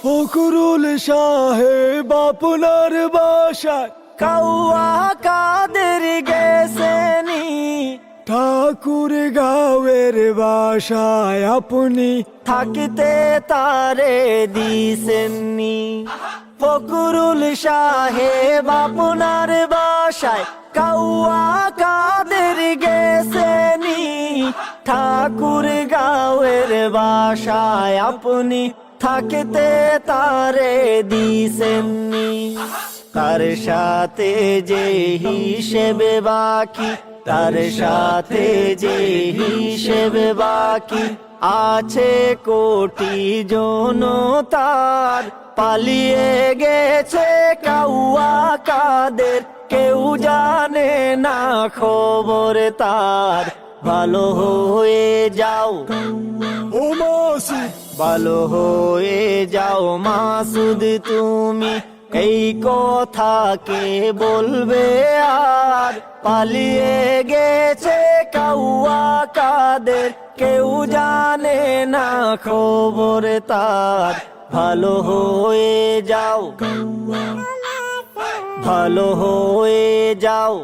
ফখরুল সাহেব আপনার বাসায় কাউয়া কাদের গেছেনি, ঠাকুর গাঁয়ের বাসায় আপনি থাকিতে তারে দিছেননি। ফখরুল সাহেব আপনার বাসায় কাউয়া কাদের গেছেনি, ঠাকুর গাঁয়ের বাসায় আপনি থাকিতে তারে দিছেননি। তার সাথে যে হিসেবে বাকি, তার সাথে যে হিসেবে বাকি, আছে কোটি জনতার। পালিয়ে গেছে কাউয়া কাদের, কেউ জানে না খবর তার। ভালো হয়ে যাও ও মাসুদ, ভালো হয়ে যাও মাসুদ তুমি, এই কথা কে বলবে আর। পালিয়ে গেছে কাউয়া কাদের, কেউ জানে না খবর তার। ভালো হয়ে যাও, ভালো হয়ে যাও।